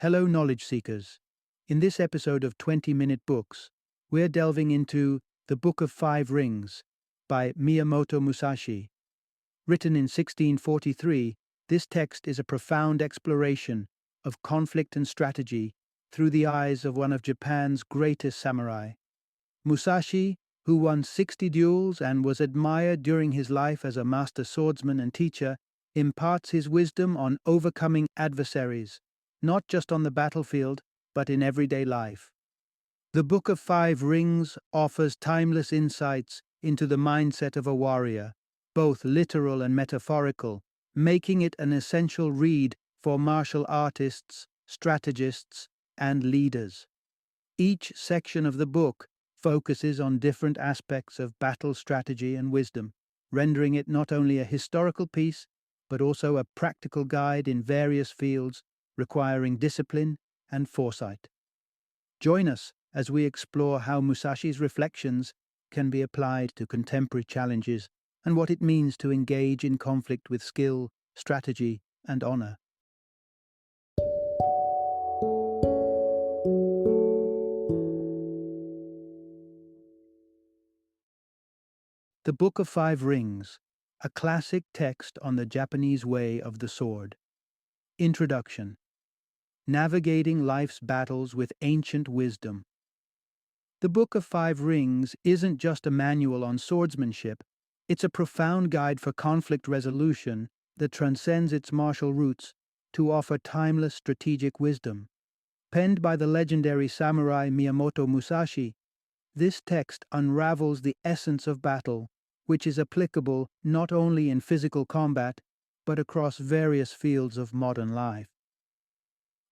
Hello, knowledge seekers. In this episode of 20-Minute Books, we're delving into The Book of Five Rings by Miyamoto Musashi. Written in 1643, this text is a profound exploration of conflict and strategy through the eyes of one of Japan's greatest samurai. Musashi, who won 60 duels and was admired during his life as a master swordsman and teacher, imparts his wisdom on overcoming adversaries, not just on the battlefield, but in everyday life. The Book of Five Rings offers timeless insights into the mindset of a warrior, both literal and metaphorical, making it an essential read for martial artists, strategists, and leaders. Each section of the book focuses on different aspects of battle strategy and wisdom, rendering it not only a historical piece, but also a practical guide in various fields requiring discipline and foresight. Join us as we explore how Musashi's reflections can be applied to contemporary challenges and what it means to engage in conflict with skill, strategy, and honor. The Book of Five Rings, a classic text on the Japanese way of the sword. Introduction. Navigating life's battles with ancient wisdom. The Book of Five Rings isn't just a manual on swordsmanship, it's a profound guide for conflict resolution that transcends its martial roots to offer timeless strategic wisdom. Penned by the legendary samurai Miyamoto Musashi, this text unravels the essence of battle, which is applicable not only in physical combat, but across various fields of modern life.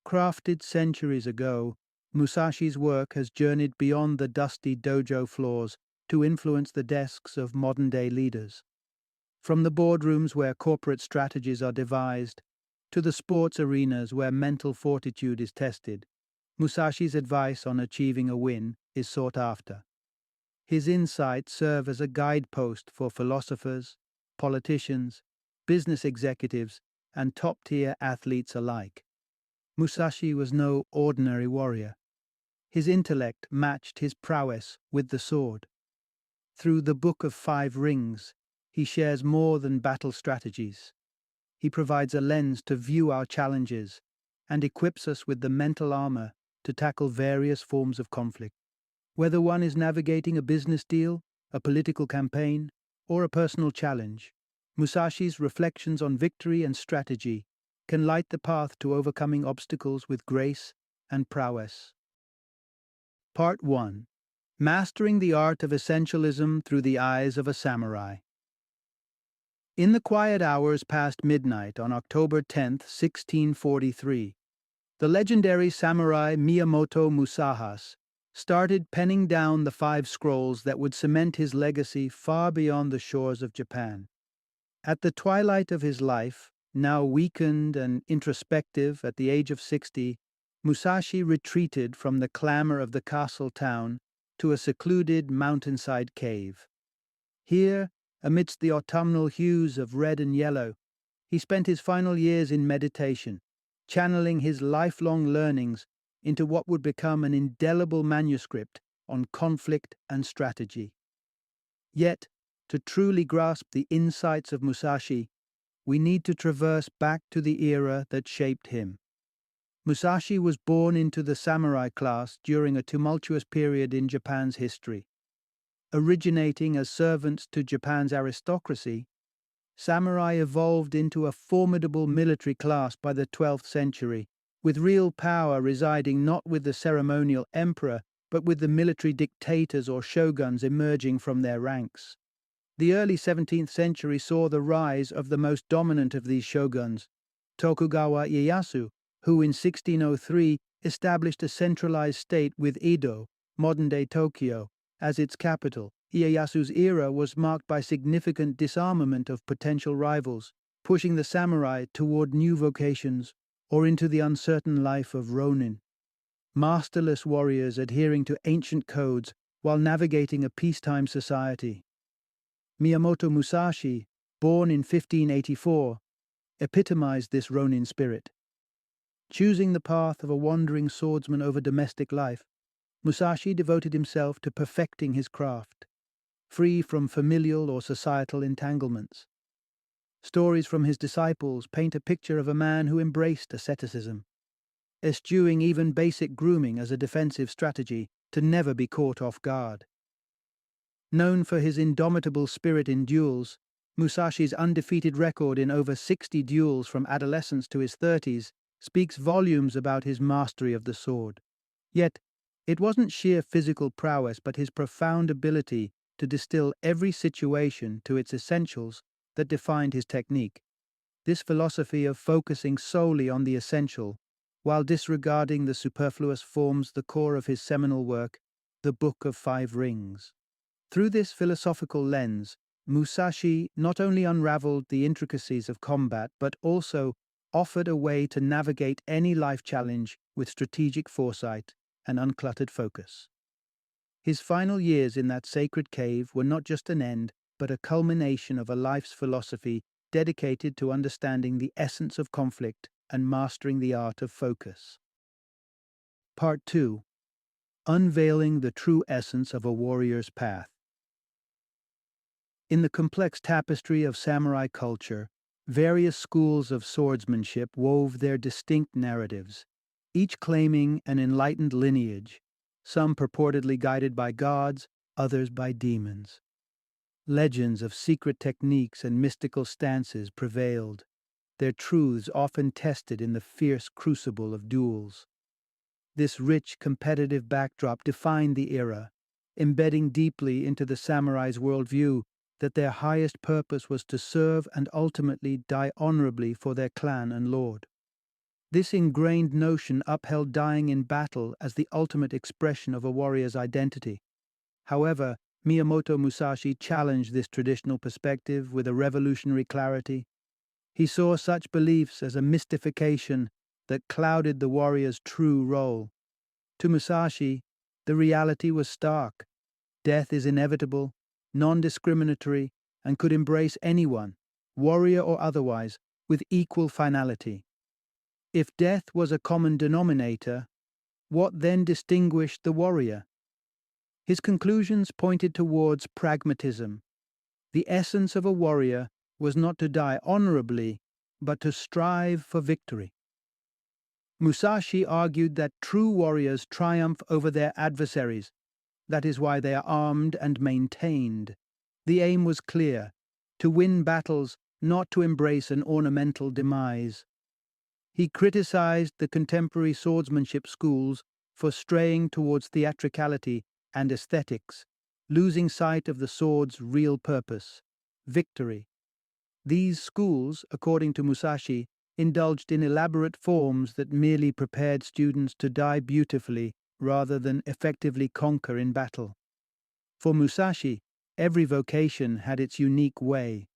Crafted centuries ago, Musashi's work has journeyed beyond the dusty dojo floors to influence the desks of modern-day leaders. From the boardrooms where corporate strategies are devised, to the sports arenas where mental fortitude is tested, Musashi's advice on achieving a win is sought after. His insights serve as a guidepost for philosophers, politicians, business executives, and top-tier athletes alike. Musashi was no ordinary warrior. His intellect matched his prowess with the sword. Through the Book of Five Rings, he shares more than battle strategies. He provides a lens to view our challenges and equips us with the mental armor to tackle various forms of conflict. Whether one is navigating a business deal, a political campaign, or a personal challenge, Musashi's reflections on victory and strategy can light the path to overcoming obstacles with grace and prowess. Part 1. Mastering the Art of Essentialism Through the Eyes of a Samurai. In the quiet hours past midnight on October 10, 1643, the legendary samurai Miyamoto Musashi started penning down the 5 scrolls that would cement his legacy far beyond the shores of Japan. At the twilight of his life, now weakened and introspective at the age of 60, Musashi retreated from the clamor of the castle town to a secluded mountainside cave. Here, amidst the autumnal hues of red and yellow, he spent his final years in meditation, channeling his lifelong learnings into what would become an indelible manuscript on conflict and strategy. Yet, to truly grasp the insights of Musashi, we need to traverse back to the era that shaped him. Musashi was born into the samurai class during a tumultuous period in Japan's history. Originating as servants to Japan's aristocracy, samurai evolved into a formidable military class by the 12th century, with real power residing not with the ceremonial emperor, but with the military dictators or shoguns emerging from their ranks. The early 17th century saw the rise of the most dominant of these shoguns, Tokugawa Ieyasu, who in 1603 established a centralized state with Edo, modern-day Tokyo, as its capital. Ieyasu's era was marked by significant disarmament of potential rivals, pushing the samurai toward new vocations or into the uncertain life of ronin. Masterless warriors adhering to ancient codes while navigating a peacetime society. Miyamoto Musashi, born in 1584, epitomized this ronin spirit. Choosing the path of a wandering swordsman over domestic life, Musashi devoted himself to perfecting his craft, free from familial or societal entanglements. Stories from his disciples paint a picture of a man who embraced asceticism, eschewing even basic grooming as a defensive strategy to never be caught off guard. Known for his indomitable spirit in duels, Musashi's undefeated record in over 60 duels from adolescence to his 30s speaks volumes about his mastery of the sword. Yet, it wasn't sheer physical prowess but his profound ability to distill every situation to its essentials that defined his technique. This philosophy of focusing solely on the essential, while disregarding the superfluous, forms the core of his seminal work, The Book of Five Rings. Through this philosophical lens, Musashi not only unraveled the intricacies of combat but also offered a way to navigate any life challenge with strategic foresight and uncluttered focus. His final years in that sacred cave were not just an end, but a culmination of a life's philosophy dedicated to understanding the essence of conflict and mastering the art of focus. Part 2. Unveiling the true essence of a warrior's path. In the complex tapestry of samurai culture, various schools of swordsmanship wove their distinct narratives, each claiming an enlightened lineage, some purportedly guided by gods, others by demons. Legends of secret techniques and mystical stances prevailed, their truths often tested in the fierce crucible of duels. This rich competitive backdrop defined the era, embedding deeply into the samurai's worldview that their highest purpose was to serve and ultimately die honorably for their clan and lord. This ingrained notion upheld dying in battle as the ultimate expression of a warrior's identity. However, Miyamoto Musashi challenged this traditional perspective with a revolutionary clarity. He saw such beliefs as a mystification that clouded the warrior's true role. To Musashi, the reality was stark. Death is inevitable, non-discriminatory, and could embrace anyone, warrior or otherwise, with equal finality. If death was a common denominator, what then distinguished the warrior? His conclusions pointed towards pragmatism. The essence of a warrior was not to die honorably, but to strive for victory. Musashi argued that true warriors triumph over their adversaries. That is why they are armed and maintained. The aim was clear: to win battles, not to embrace an ornamental demise. He criticized the contemporary swordsmanship schools for straying towards theatricality and aesthetics, losing sight of the sword's real purpose, victory. These schools, according to Musashi, indulged in elaborate forms that merely prepared students to die beautifully rather than effectively conquer in battle. For Musashi, every vocation had its unique way.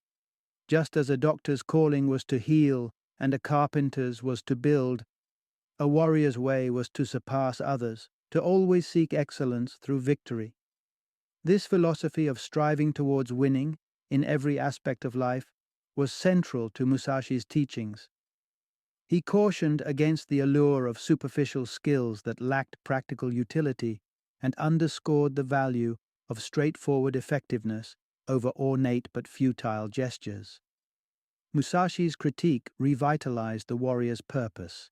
Just as a doctor's calling was to heal and a carpenter's was to build, a warrior's way was to surpass others, to always seek excellence through victory. This philosophy of striving towards winning in every aspect of life was central to Musashi's teachings. He cautioned against the allure of superficial skills that lacked practical utility and underscored the value of straightforward effectiveness over ornate but futile gestures. Musashi's critique revitalized the warrior's purpose,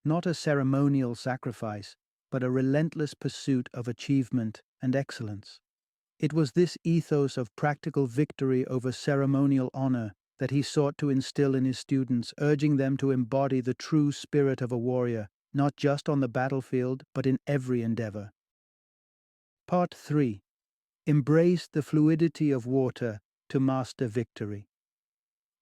not a ceremonial sacrifice, but a relentless pursuit of achievement and excellence. It was this ethos of practical victory over ceremonial honor that he sought to instill in his students, urging them to embody the true spirit of a warrior, not just on the battlefield, but in every endeavor. Part 3. Embrace the fluidity of water to master victory.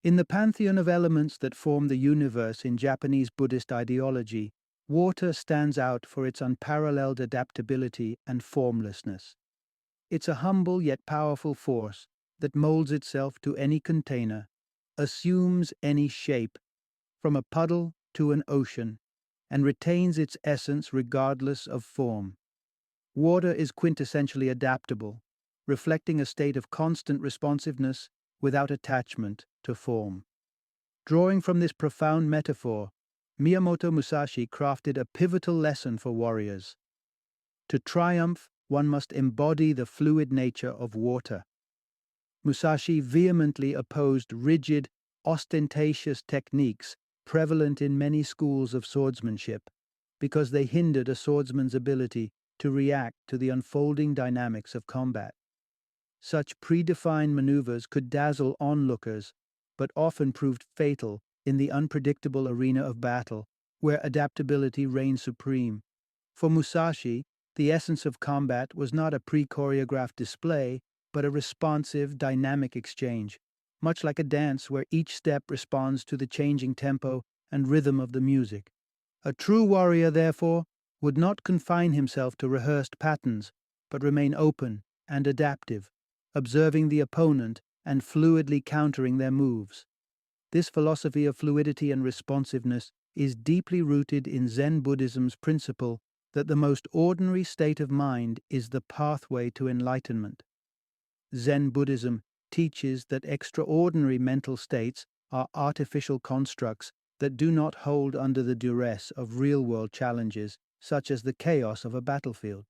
In the pantheon of elements that form the universe in Japanese Buddhist ideology, water stands out for its unparalleled adaptability and formlessness. It's a humble yet powerful force that molds itself to any container, assumes any shape, from a puddle to an ocean, and retains its essence regardless of form. Water is quintessentially adaptable, reflecting a state of constant responsiveness without attachment to form. Drawing from this profound metaphor, Miyamoto Musashi crafted a pivotal lesson for warriors. To triumph, one must embody the fluid nature of water. Musashi vehemently opposed rigid, ostentatious techniques prevalent in many schools of swordsmanship, because they hindered a swordsman's ability to react to the unfolding dynamics of combat. Such predefined maneuvers could dazzle onlookers, but often proved fatal in the unpredictable arena of battle, where adaptability reigned supreme. For Musashi, the essence of combat was not a pre-choreographed display, but a responsive, dynamic exchange, much like a dance where each step responds to the changing tempo and rhythm of the music. A true warrior, therefore, would not confine himself to rehearsed patterns, but remain open and adaptive, observing the opponent and fluidly countering their moves. This philosophy of fluidity and responsiveness is deeply rooted in Zen Buddhism's principle that the most ordinary state of mind is the pathway to enlightenment. Zen Buddhism teaches that extraordinary mental states are artificial constructs that do not hold under the duress of real-world challenges, such as the chaos of a battlefield.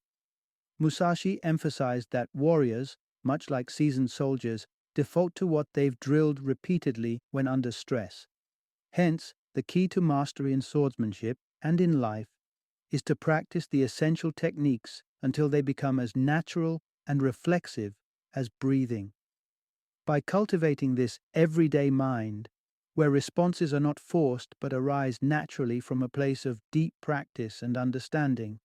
Musashi emphasized that warriors, much like seasoned soldiers, default to what they've drilled repeatedly when under stress. Hence, the key to mastery in swordsmanship and in life is to practice the essential techniques until they become as natural and reflexive as breathing. By cultivating this everyday mind, where responses are not forced but arise naturally from a place of deep practice and understanding,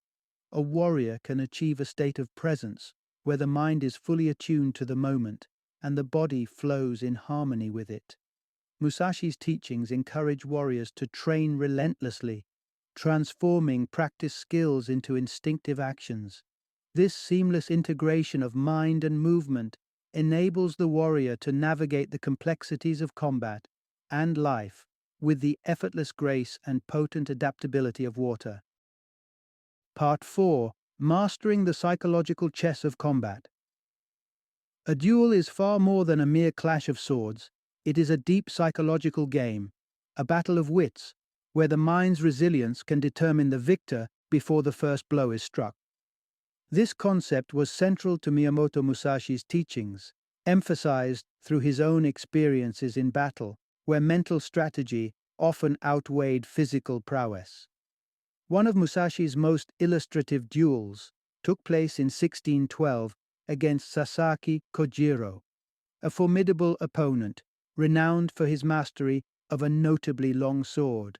a warrior can achieve a state of presence where the mind is fully attuned to the moment and the body flows in harmony with it. Musashi's teachings encourage warriors to train relentlessly, transforming practice skills into instinctive actions. This seamless integration of mind and movement enables the warrior to navigate the complexities of combat and life with the effortless grace and potent adaptability of water. Part 4. Mastering the Psychological Chess of Combat. A duel is far more than a mere clash of swords. It is a deep psychological game, a battle of wits, where the mind's resilience can determine the victor before the first blow is struck. This concept was central to Miyamoto Musashi's teachings, emphasized through his own experiences in battle, where mental strategy often outweighed physical prowess. One of Musashi's most illustrative duels took place in 1612 against Sasaki Kojiro, a formidable opponent renowned for his mastery of a notably long sword.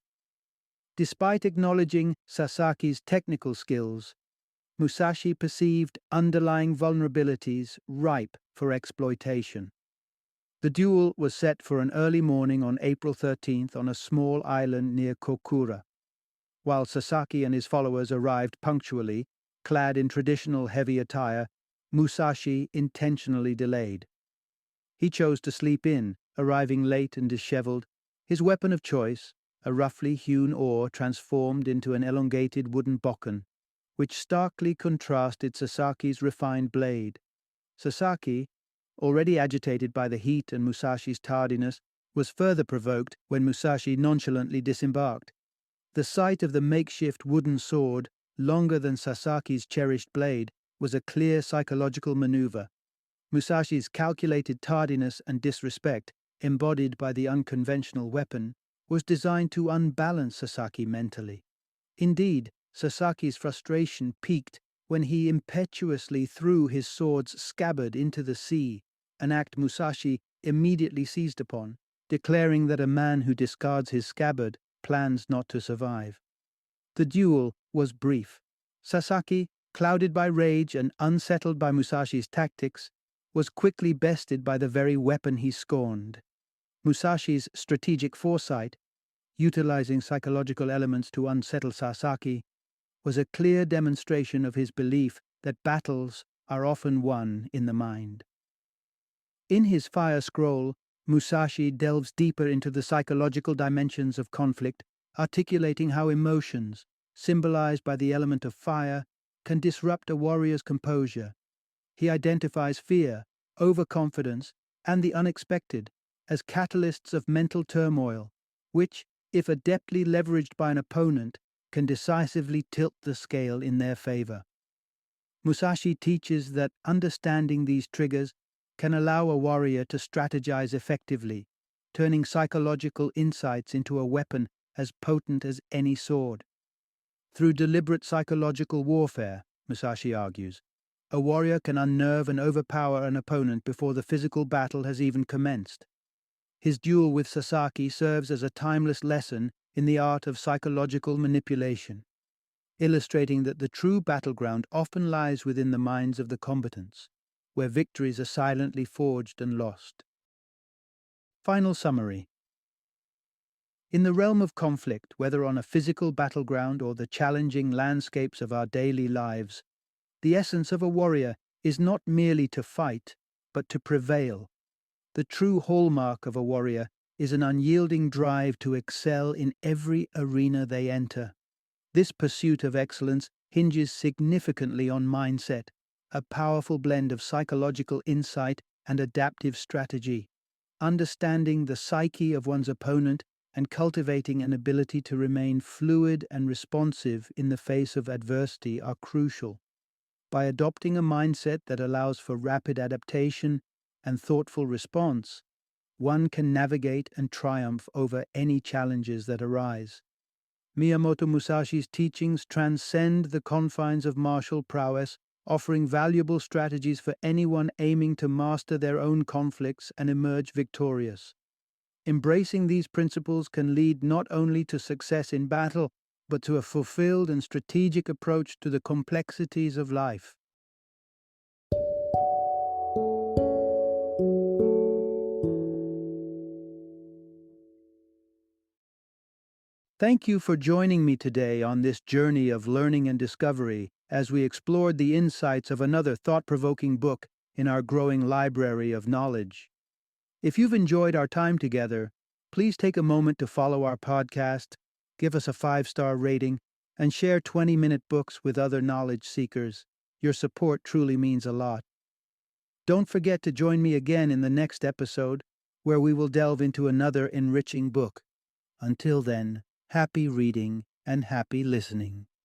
Despite acknowledging Sasaki's technical skills, Musashi perceived underlying vulnerabilities ripe for exploitation. The duel was set for an early morning on April 13th on a small island near Kokura. While Sasaki and his followers arrived punctually, clad in traditional heavy attire, Musashi intentionally delayed. He chose to sleep in, arriving late and disheveled, his weapon of choice, a roughly hewn oar transformed into an elongated wooden bokken, which starkly contrasted Sasaki's refined blade. Sasaki, already agitated by the heat and Musashi's tardiness, was further provoked when Musashi nonchalantly disembarked. The sight of the makeshift wooden sword, longer than Sasaki's cherished blade, was a clear psychological maneuver. Musashi's calculated tardiness and disrespect, embodied by the unconventional weapon, was designed to unbalance Sasaki mentally. Indeed, Sasaki's frustration peaked when he impetuously threw his sword's scabbard into the sea, an act Musashi immediately seized upon, declaring that a man who discards his scabbard plans not to survive. The duel was brief. Sasaki, clouded by rage and unsettled by Musashi's tactics, was quickly bested by the very weapon he scorned. Musashi's strategic foresight, utilizing psychological elements to unsettle Sasaki, was a clear demonstration of his belief that battles are often won in the mind. In his Fire Scroll, Musashi delves deeper into the psychological dimensions of conflict, articulating how emotions, symbolized by the element of fire, can disrupt a warrior's composure. He identifies fear, overconfidence, and the unexpected as catalysts of mental turmoil, which, if adeptly leveraged by an opponent, can decisively tilt the scale in their favor. Musashi teaches that understanding these triggers can allow a warrior to strategize effectively, turning psychological insights into a weapon as potent as any sword. Through deliberate psychological warfare, Musashi argues, a warrior can unnerve and overpower an opponent before the physical battle has even commenced. His duel with Sasaki serves as a timeless lesson in the art of psychological manipulation, illustrating that the true battleground often lies within the minds of the combatants, where victories are silently forged and lost. Final summary. In the realm of conflict, whether on a physical battleground or the challenging landscapes of our daily lives, the essence of a warrior is not merely to fight, but to prevail. The true hallmark of a warrior is an unyielding drive to excel in every arena they enter. This pursuit of excellence hinges significantly on mindset, a powerful blend of psychological insight and adaptive strategy. Understanding the psyche of one's opponent and cultivating an ability to remain fluid and responsive in the face of adversity are crucial. By adopting a mindset that allows for rapid adaptation and thoughtful response, one can navigate and triumph over any challenges that arise. Miyamoto Musashi's teachings transcend the confines of martial prowess, offering valuable strategies for anyone aiming to master their own conflicts and emerge victorious. Embracing these principles can lead not only to success in battle, but to a fulfilled and strategic approach to the complexities of life. Thank you for joining me today on this journey of learning and discovery as we explored the insights of another thought-provoking book in our growing library of knowledge. If you've enjoyed our time together, please take a moment to follow our podcast, give us a 5-star rating, and share 20-minute books with other knowledge seekers. Your support truly means a lot. Don't forget to join me again in the next episode, where we will delve into another enriching book. Until then, happy reading and happy listening.